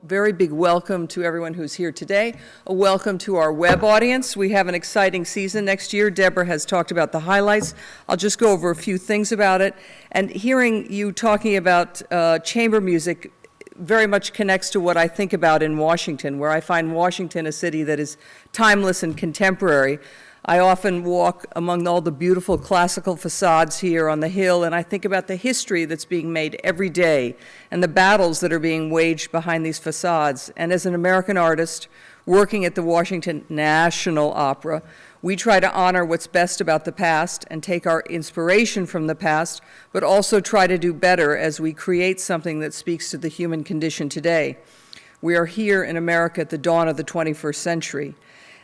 very big welcome to everyone who's here today. A welcome to our web audience. We have an exciting season next year. Deborah has talked about the highlights. I'll just go over a few things about it. And hearing you talking about chamber music very much connects to what I think about in Washington, where I find Washington a city that is timeless and contemporary. I often walk among all the beautiful classical facades here on the Hill, and I think about the history that's being made every day and the battles that are being waged behind these facades. And as an American artist working at the Washington National Opera, we try to honor what's best about the past and take our inspiration from the past, but also try to do better as we create something that speaks to the human condition today. We are here in America at the dawn of the 21st century.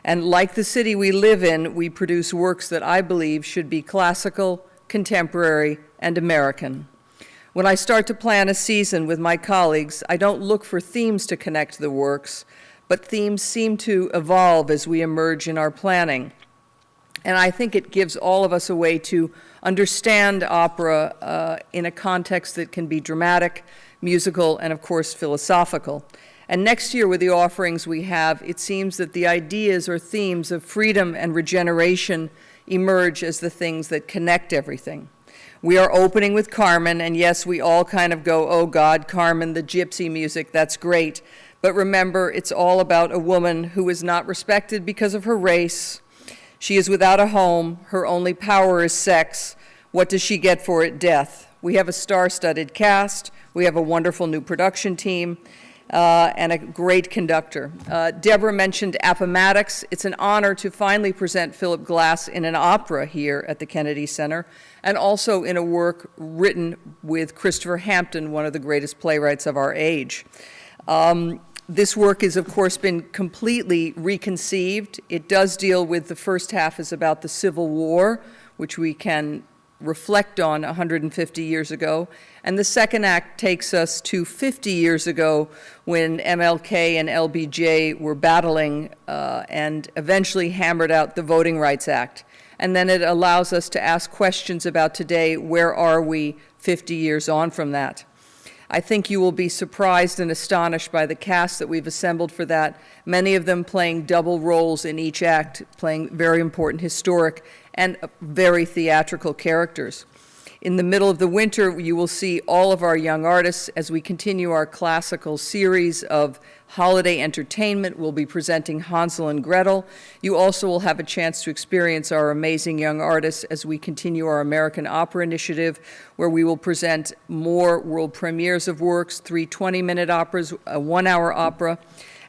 And like the city we live in, we produce works that I believe should be classical, contemporary, and American. When I start to plan a season with my colleagues, I don't look for themes to connect the works, but themes seem to evolve as we emerge in our planning. And I think it gives all of us a way to understand opera in a context that can be dramatic, musical, and of course philosophical. And next year, with the offerings we have, it seems that the ideas or themes of freedom and regeneration emerge as the things that connect everything. We are opening with Carmen, and yes, we all kind of go, oh God, Carmen, the gypsy music, that's great. But remember, it's all about a woman who is not respected because of her race. She is without a home. Her only power is sex. What does she get for it? Death. We have a star-studded cast. We have a wonderful new production team. And a great conductor. Deborah mentioned Appomattox. It's an honor to finally present Philip Glass in an opera here at the Kennedy Center, and also in a work written with Christopher Hampton, one of the greatest playwrights of our age. This work has, of course, been completely reconceived. It does deal with the first half is about the Civil War, which we can reflect on 150 years ago. And the second act takes us to 50 years ago when MLK and LBJ were battling and eventually hammered out the Voting Rights Act. And then it allows us to ask questions about today, where are we 50 years on from that? I think you will be surprised and astonished by the cast that we've assembled for that, many of them playing double roles in each act, playing very important historic and very theatrical characters. In the middle of the winter, you will see all of our young artists as we continue our classical series of holiday entertainment. We'll be presenting Hansel and Gretel. You also will have a chance to experience our amazing young artists as we continue our American Opera Initiative, where we will present more world premieres of works, 3 20-minute operas, a 1-hour opera.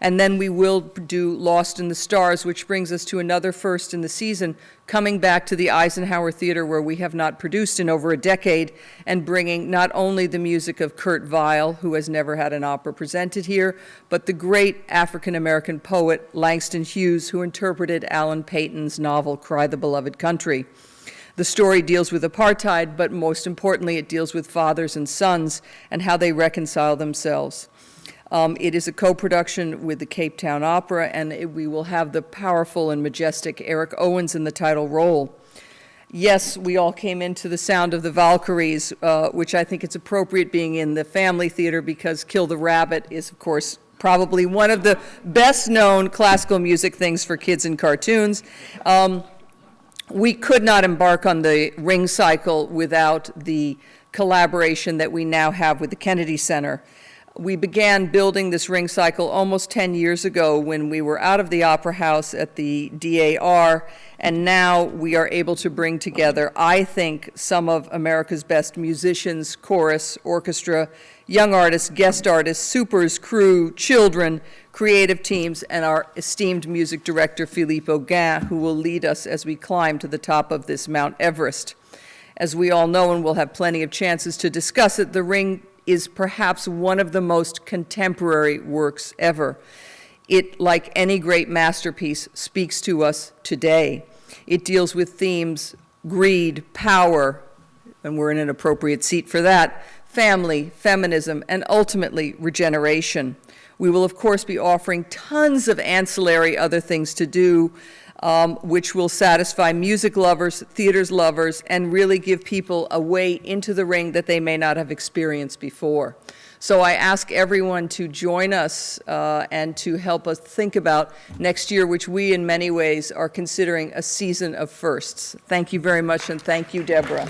And then we will do Lost in the Stars, which brings us to another first in the season, coming back to the Eisenhower Theater, where we have not produced in over a decade, and bringing not only the music of Kurt Weill, who has never had an opera presented here, but the great African-American poet Langston Hughes, who interpreted Alan Paton's novel, Cry the Beloved Country. The story deals with apartheid, but most importantly, it deals with fathers and sons and how they reconcile themselves. It is a co-production with the Cape Town Opera, and we will have the powerful and majestic Eric Owens in the title role. Yes, we all came into the sound of the Valkyries, which I think it's appropriate being in the family theater because Kill the Rabbit is, of course, probably one of the best-known classical music things for kids in cartoons. We could not embark on the Ring Cycle without the collaboration that we now have with the Kennedy Center. We began building this Ring Cycle almost 10 years ago when we were out of the Opera House at the DAR, and now we are able to bring together, I think, some of America's best musicians, chorus, orchestra, young artists, guest artists, supers, crew, children, creative teams, and our esteemed music director, Philippe Auguin, who will lead us as we climb to the top of this Mount Everest. As we all know, and we'll have plenty of chances to discuss it, the Ring is perhaps one of the most contemporary works ever. It, like any great masterpiece, speaks to us today. It deals with themes, greed, power, and we're in an appropriate seat for that, family, feminism, and ultimately regeneration. We will, of course, be offering tons of ancillary other things to do, which will satisfy music lovers, theaters lovers, and really give people a way into the Ring that they may not have experienced before. So I ask everyone to join us and to help us think about next year, which we in many ways are considering a season of firsts. Thank you very much, and thank you, Deborah.